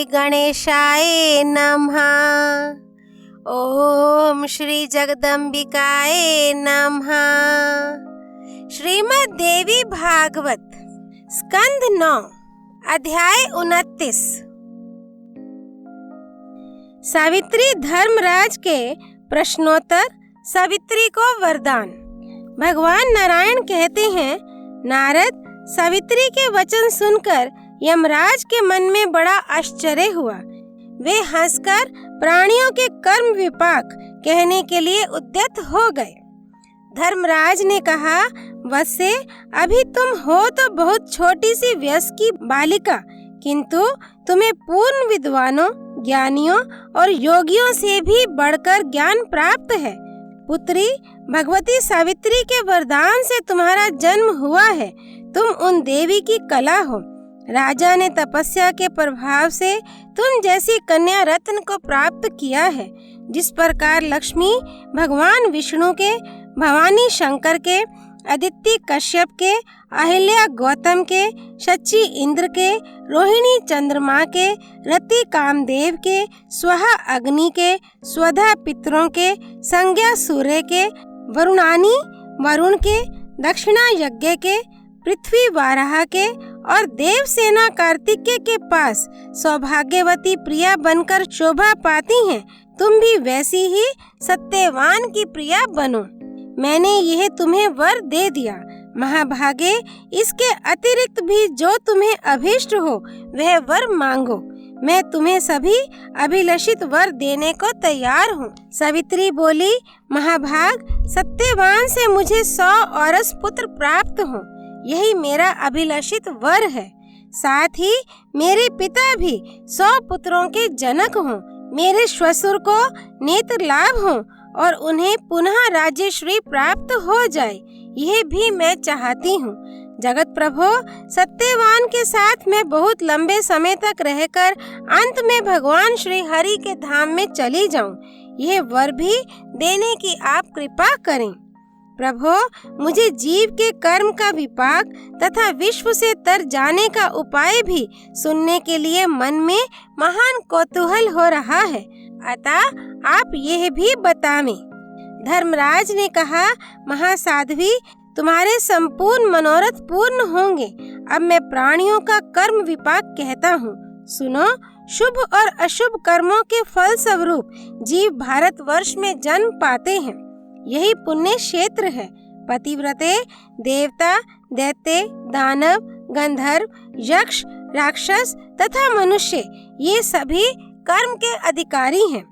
गणेशाय नमः। ओम श्री जगदम्बिकाय नमः। श्रीमद् देवी भागवत स्कंद 9 अध्याय 29। सावित्री धर्मराज के प्रश्नोत्तर। सावित्री को वरदान। भगवान नारायण कहते हैं, नारद, सावित्री के वचन सुनकर यमराज के मन में बड़ा आश्चर्य हुआ। वे हंसकर प्राणियों के कर्म विपाक कहने के लिए उद्यत हो गए। धर्मराज ने कहा, वत्से, अभी तुम हो तो बहुत छोटी सी वयस्क की बालिका, किंतु तुम्हें पूर्ण विद्वानों, ज्ञानियों और योगियों से भी बढ़कर ज्ञान प्राप्त है। पुत्री, भगवती सावित्री के वरदान से तुम्हारा जन्म हुआ है। तुम उन देवी की कला हो। राजा ने तपस्या के प्रभाव से तुम जैसी कन्या रत्न को प्राप्त किया है। जिस प्रकार लक्ष्मी भगवान विष्णु के, भवानी शंकर के, अदिति कश्यप के, अहिल्या गौतम के, शची इंद्र के, रोहिणी चंद्रमा के, रति कामदेव के, स्वहा अग्नि के, स्वधा पितरों के, संज्ञा सूर्य के, वरुणानी वरुण के, दक्षिणा यज्ञ के, पृथ्वी वाराह के और देवसेना कार्तिकेय के पास सौभाग्यवती प्रिया बनकर शोभा पाती हैं। तुम भी वैसी ही सत्यवान की प्रिया बनो। मैंने यह तुम्हें वर दे दिया। महाभागे, इसके अतिरिक्त भी जो तुम्हें अभीष्ट हो वह वर मांगो। मैं तुम्हें सभी अभिलषित वर देने को तैयार हूँ। सावित्री बोली, महाभाग, सत्यवान से मुझे 100 औरस पुत्र प्राप्त हो, यही मेरा अभिलषित वर है। साथ ही मेरे पिता भी 100 पुत्रों के जनक हों। मेरे श्वशुर को नेत्र लाभ हो और उन्हें पुनः राज्यश्री प्राप्त हो जाए, यह भी मैं चाहती हूँ। जगत प्रभो, सत्यवान के साथ मैं बहुत लंबे समय तक रहकर अंत में भगवान श्री हरि के धाम में चली जाऊं। यह वर भी देने की आप कृपा करें। प्रभो, मुझे जीव के कर्म का विपाक तथा विश्व से तर जाने का उपाय भी सुनने के लिए मन में महान कौतूहल हो रहा है, अतः आप यह भी बतावें। धर्मराज ने कहा, महासाध्वी, तुम्हारे संपूर्ण मनोरथ पूर्ण होंगे। अब मैं प्राणियों का कर्म विपाक कहता हूँ, सुनो। शुभ और अशुभ कर्मों के फल स्वरूप जीव भारतवर्ष में जन्म पाते हैं। यही पुण्य क्षेत्र है। पतिव्रते, देवता, दैत्य, दानव, गंधर्व, यक्ष, राक्षस तथा मनुष्य, ये सभी कर्म के अधिकारी हैं।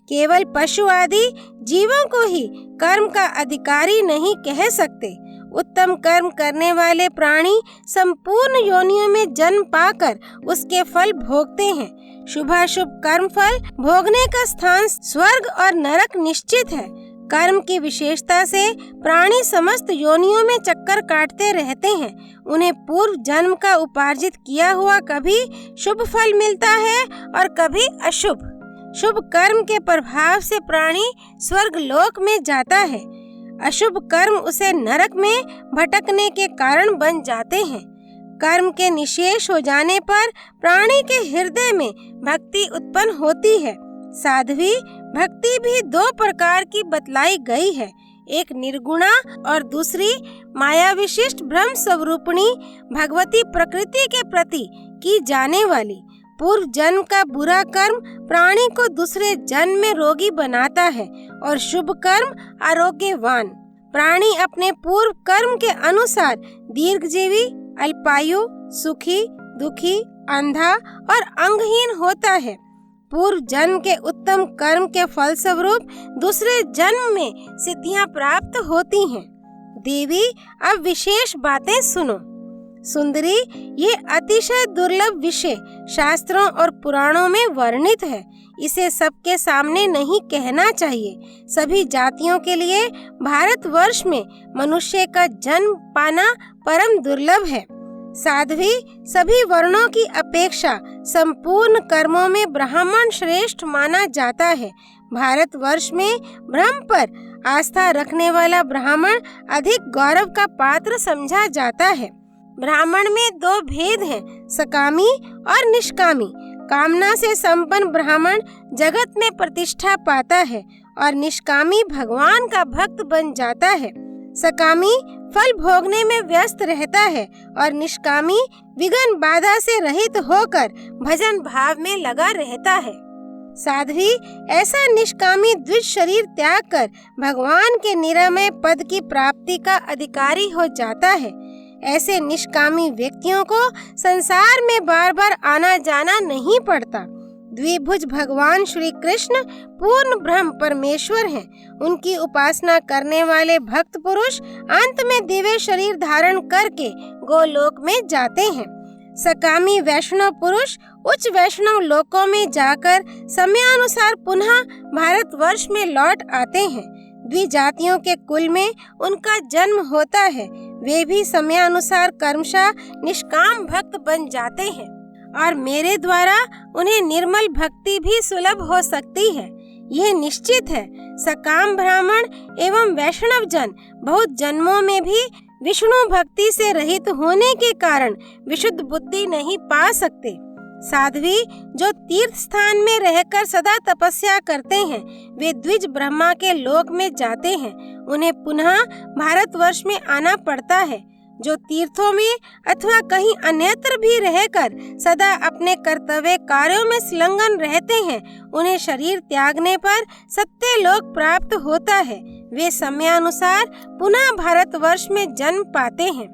केवल पशु आदि जीवों को ही कर्म का अधिकारी नहीं कह सकते। उत्तम कर्म करने वाले प्राणी संपूर्ण योनियों में जन्म पाकर उसके फल भोगते हैं। शुभाशुभ कर्म फल भोगने का स्थान स्वर्ग और नरक निश्चित है। कर्म की विशेषता से प्राणी समस्त योनियों में चक्कर काटते रहते हैं। उन्हें पूर्व जन्म का उपार्जित किया हुआ कभी शुभ फल मिलता है और कभी अशुभ। शुभ कर्म के प्रभाव से प्राणी स्वर्ग लोक में जाता है। अशुभ कर्म उसे नरक में भटकने के कारण बन जाते हैं। कर्म के निशेष हो जाने पर प्राणी के हृदय में भक्ति उत्पन्न होती है। साध्वी, भक्ति भी 2 प्रकार की बतलाई गई है, एक निर्गुणा और दूसरी माया विशिष्ट ब्रह्म स्वरूपिणी भगवती प्रकृति के प्रति की जाने वाली। पूर्व जन्म का बुरा कर्म प्राणी को दूसरे जन्म में रोगी बनाता है और शुभ कर्म आरोग्यवान। प्राणी अपने पूर्व कर्म के अनुसार दीर्घजीवी, अल्पायु, सुखी, दुखी, अंधा और अंगहीन होता है। पूर्व जन्म के उत्तम कर्म के फलस्वरूप दूसरे जन्म में सिद्धियां प्राप्त होती हैं। देवी, अब विशेष बातें सुनो। सुंदरी, ये अतिशय दुर्लभ विषय शास्त्रों और पुराणों में वर्णित है। इसे सबके सामने नहीं कहना चाहिए। सभी जातियों के लिए भारतवर्ष में मनुष्य का जन्म पाना परम दुर्लभ है। साध्वी, सभी वर्णों की अपेक्षा संपूर्ण कर्मों में ब्राह्मण श्रेष्ठ माना जाता है। भारतवर्ष में ब्रह्म पर आस्था रखने वाला ब्राह्मण अधिक गौरव का पात्र समझा जाता है। ब्राह्मण में 2 भेद हैं, सकामी और निष्कामी। कामना से संपन्न ब्राह्मण जगत में प्रतिष्ठा पाता है और निष्कामी भगवान का भक्त बन जाता है। सकामी फल भोगने में व्यस्त रहता है और निष्कामी विघ्न बाधा से रहित होकर भजन भाव में लगा रहता है। साध्वी ऐसा निष्कामी द्विज शरीर त्याग कर भगवान के निरामय पद की प्राप्ति का अधिकारी हो जाता है। ऐसे निष्कामी व्यक्तियों को संसार में बार बार आना जाना नहीं पड़ता। द्विभुज भगवान श्री कृष्ण पूर्ण ब्रह्म परमेश्वर हैं। उनकी उपासना करने वाले भक्त पुरुष अंत में दिव्य शरीर धारण करके गोलोक में जाते हैं। सकामी वैष्णव पुरुष उच्च वैष्णव लोकों में जाकर समयानुसार पुनः भारतवर्ष में लौट आते हैं। द्विजातियों के कुल में उनका जन्म होता है। वे भी समयानुसार कर्मशः निष्काम भक्त बन जाते हैं और मेरे द्वारा उन्हें निर्मल भक्ति भी सुलभ हो सकती है। यह निश्चित है। सकाम ब्राह्मण एवं वैष्णव जन बहुत जन्मों में भी विष्णु भक्ति से रहित होने के कारण विशुद्ध बुद्धि नहीं पा सकते। साध्वी जो तीर्थ स्थान में रहकर सदा तपस्या करते हैं, वे द्विज ब्रह्मा के लोक में जाते हैं। उन्हें पुनः भारतवर्ष में आना पड़ता है। जो तीर्थों में अथवा कहीं अन्यत्र भी रहकर सदा अपने कर्तव्य कार्यों में संलग्न रहते हैं, उन्हें शरीर त्यागने पर सत्य लोक प्राप्त होता है। वे समयानुसार पुनः भारतवर्ष में जन्म पाते हैं।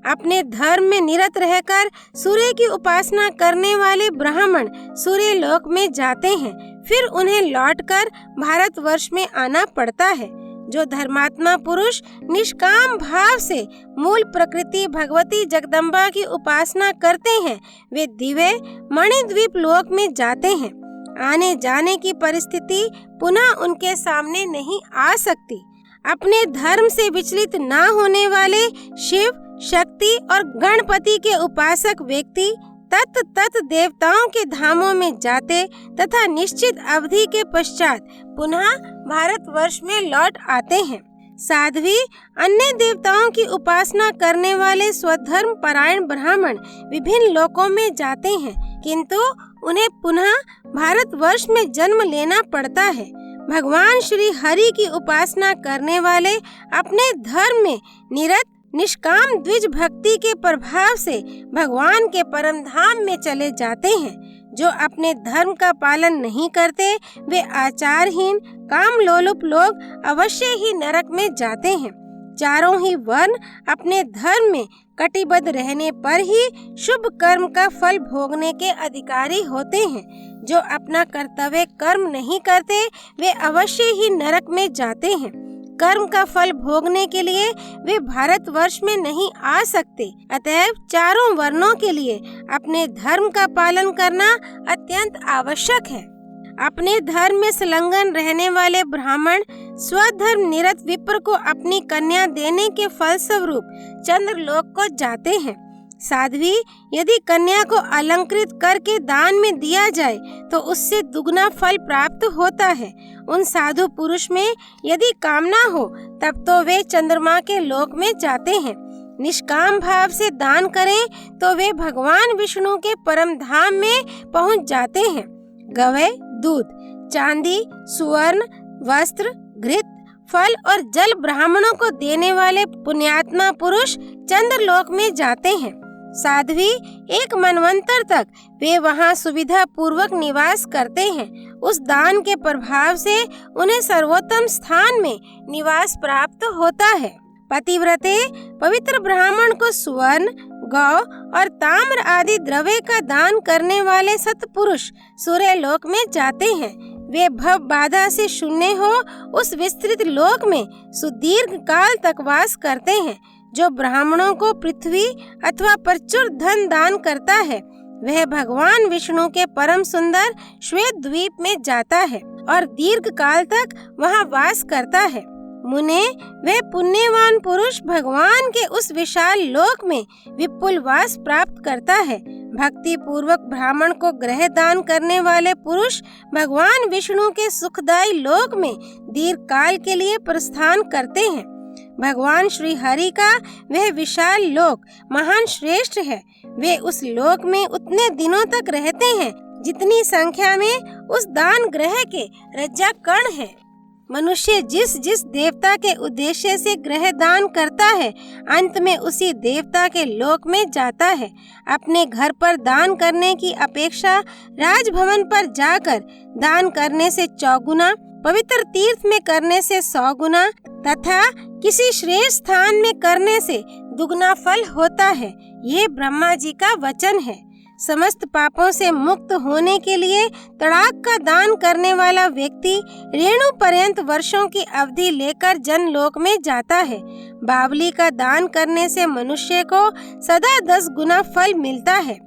अपने धर्म में निरत रहकर सूर्य की उपासना करने वाले ब्राह्मण सूर्य लोक में जाते हैं। फिर उन्हें लौटकर भारतवर्ष में आना पड़ता है। जो धर्मात्मा पुरुष निष्काम भाव से मूल प्रकृति भगवती जगदम्बा की उपासना करते हैं, वे दिव्य मणिद्वीप लोक में जाते हैं। आने जाने की परिस्थिति पुनः उनके सामने नहीं आ सकती। अपने धर्म से विचलित न होने वाले शिव, शक्ति और गणपति के उपासक व्यक्ति तत् देवताओं के धामों में जाते तथा निश्चित अवधि के पश्चात पुनः भारतवर्ष में लौट आते हैं। साध्वी अन्य देवताओं की उपासना करने वाले स्वधर्म परायण ब्राह्मण विभिन्न लोकों में जाते हैं, किंतु उन्हें पुनः भारतवर्ष में जन्म लेना पड़ता है। भगवान श्री हरि की उपासना करने वाले अपने धर्म में निरत निष्काम द्विज भक्ति के प्रभाव से भगवान के परम धाम में चले जाते हैं। जो अपने धर्म का पालन नहीं करते, वे आचारहीन काम लोलुप लोग अवश्य ही नरक में जाते हैं। चारों ही वर्ण अपने धर्म में कटिबद्ध रहने पर ही शुभ कर्म का फल भोगने के अधिकारी होते हैं। जो अपना कर्तव्य कर्म नहीं करते, वे अवश्य ही नरक में जाते हैं। कर्म का फल भोगने के लिए वे भारतवर्ष में नहीं आ सकते। अतएव चारों वर्णों के लिए अपने धर्म का पालन करना अत्यंत आवश्यक है। अपने धर्म में संलग्न रहने वाले ब्राह्मण स्वधर्म निरत विप्र को अपनी कन्या देने के फलस्वरूप चंद्रलोक को जाते हैं। साध्वी यदि कन्या को अलंकृत करके दान में दिया जाए तो उससे दुगना फल प्राप्त होता है। उन साधु पुरुष में यदि कामना हो तब तो वे चंद्रमा के लोक में जाते हैं। निष्काम भाव से दान करें तो वे भगवान विष्णु के परम धाम में पहुंच जाते हैं। गवय, दूध, चांदी, सुवर्ण, वस्त्र, घृत, फल और जल ब्राह्मणों को देने वाले पुण्यात्मा पुरुष चंद्रलोक में जाते हैं। साध्वी एक मनवंतर तक वे वहां सुविधा पूर्वक निवास करते हैं। उस दान के प्रभाव से उन्हें सर्वोत्तम स्थान में निवास प्राप्त होता है। पतिव्रते पवित्र ब्राह्मण को सुवर्ण, गौ और ताम्र आदि द्रव्य का दान करने वाले सत्पुरुष सूर्य लोक में जाते हैं। वे भव बाधा से शून्य हो उस विस्तृत लोक में सुदीर्घ काल तक वास करते हैं। जो ब्राह्मणों को पृथ्वी अथवा प्रचुर धन दान करता है, वह भगवान विष्णु के परम सुंदर श्वेत द्वीप में जाता है और दीर्घ काल तक वहां वास करता है। मुने, वह पुण्यवान पुरुष भगवान के उस विशाल लोक में विपुल वास प्राप्त करता है। भक्ति पूर्वक ब्राह्मण को ग्रह दान करने वाले पुरुष भगवान विष्णु के सुखदायी लोक में दीर्घ काल के लिए प्रस्थान करते हैं। भगवान श्री हरि का वह विशाल लोक महान श्रेष्ठ है। वे उस लोक में उतने दिनों तक रहते हैं जितनी संख्या में उस दान ग्रह के रज्जा कण है। मनुष्य जिस जिस देवता के उद्देश्य से ग्रह दान करता है, अंत में उसी देवता के लोक में जाता है। अपने घर पर दान करने की अपेक्षा राजभवन पर जाकर दान करने से 4 गुना, पवित्र तीर्थ में करने से 100 गुना तथा किसी श्रेष्ठ स्थान में करने से दुगना फल होता है। ये ब्रह्मा जी का वचन है। समस्त पापों से मुक्त होने के लिए तड़ाक का दान करने वाला व्यक्ति रेणु पर्यंत वर्षों की अवधि लेकर जनलोक में जाता है। बावली का दान करने से मनुष्य को सदा 10 गुना फल मिलता है।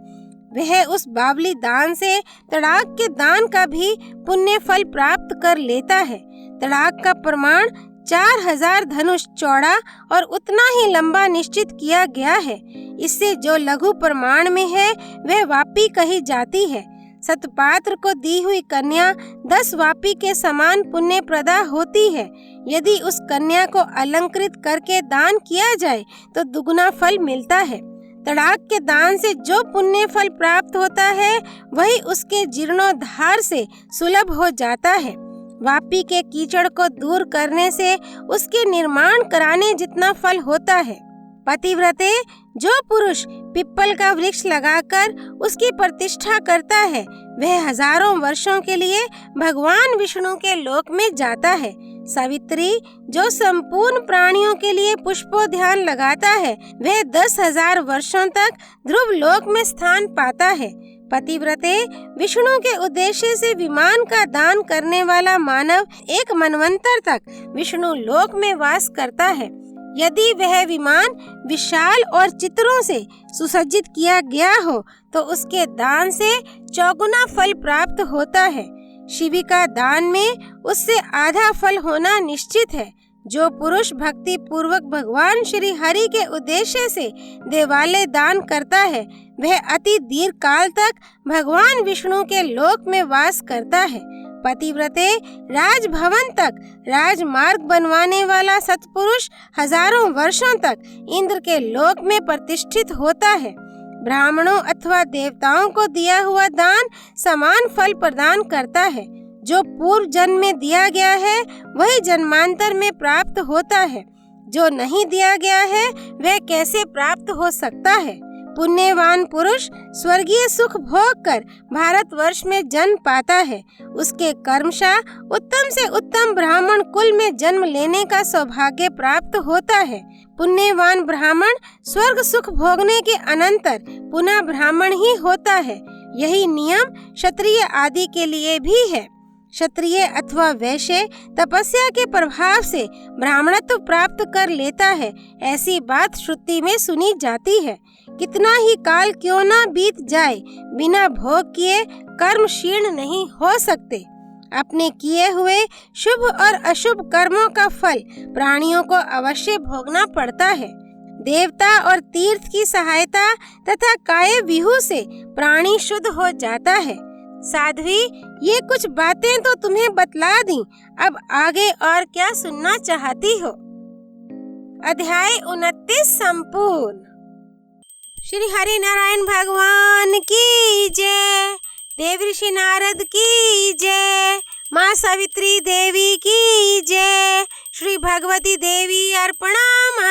वह उस बावली दान से तड़ाक के दान का भी पुण्य फल प्राप्त कर लेता है। तड़ाक का प्रमाण 4000 धनुष चौड़ा और उतना ही लंबा निश्चित किया गया है। इससे जो लघु प्रमाण में है वह वापी कही जाती है। सतपात्र को दी हुई कन्या 10 वापी के समान पुण्य प्रदा होती है। यदि उस कन्या को अलंकृत करके दान किया जाए तो दुगना फल मिलता है। तड़ाक के दान से जो पुण्य फल प्राप्त होता है वही उसके जीर्णोद्धार से सुलभ हो जाता है। वापी के कीचड़ को दूर करने से उसके निर्माण कराने जितना फल होता है। पतिव्रते जो पुरुष पिप्पल का वृक्ष लगाकर उसकी प्रतिष्ठा करता है वह हजारों वर्षों के लिए भगवान विष्णु के लोक में जाता है। सावित्री जो संपूर्ण प्राणियों के लिए पुष्पोद्यान लगाता है वह 10,000 वर्षों तक ध्रुव लोक में स्थान पाता है। पतिव्रते विष्णु के उद्देश्य से विमान का दान करने वाला मानव 1 मनवंतर तक विष्णु लोक में वास करता है। यदि वह विमान विशाल और चित्रों से सुसज्जित किया गया हो तो उसके दान से 4 गुना फल प्राप्त होता है। शिविका दान में उससे आधा फल होना निश्चित है। जो पुरुष भक्ति पूर्वक भगवान श्री हरि के उद्देश्य से देवालय दान करता है वह अति दीर्घ काल तक भगवान विष्णु के लोक में वास करता है। पतिव्रते राजभवन तक राजमार्ग बनवाने वाला सत्पुरुष हजारों वर्षों तक इंद्र के लोक में प्रतिष्ठित होता है। ब्राह्मणों अथवा देवताओं को दिया हुआ दान समान फल प्रदान करता है। जो पूर्व जन्म में दिया गया है वही जन्मांतर में प्राप्त होता है। जो नहीं दिया गया है वह कैसे प्राप्त हो सकता है। पुण्यवान पुरुष स्वर्गीय सुख भोग कर भारतवर्ष में जन्म पाता है। उसके कर्मशः उत्तम से उत्तम ब्राह्मण कुल में जन्म लेने का सौभाग्य प्राप्त होता है। पुण्यवान ब्राह्मण स्वर्ग सुख भोगने के अनंतर पुनः ब्राह्मण ही होता है। यही नियम क्षत्रिय आदि के लिए भी है। क्षत्रिय अथवा वैश्य तपस्या के प्रभाव से ब्राह्मणत्व प्राप्त कर लेता है, ऐसी बात श्रुति में सुनी जाती है। कितना ही काल क्यों ना बीत जाए, बिना भोग किए कर्म क्षीण नहीं हो सकते। अपने किए हुए शुभ और अशुभ कर्मों का फल प्राणियों को अवश्य भोगना पड़ता है। देवता और तीर्थ की सहायता तथा काय विहु से प्राणी शुद्ध हो जाता है। साध्वी, ये कुछ बातें तो तुम्हें बतला दी, अब आगे और क्या सुनना चाहती हो। अध्याय 29 संपूर्ण। श्री हरि नारायण भगवान की जय। देव ऋषि नारद की जय। माँ सावित्री देवी की जय। श्री भगवती देवी अर्पणमस्तु।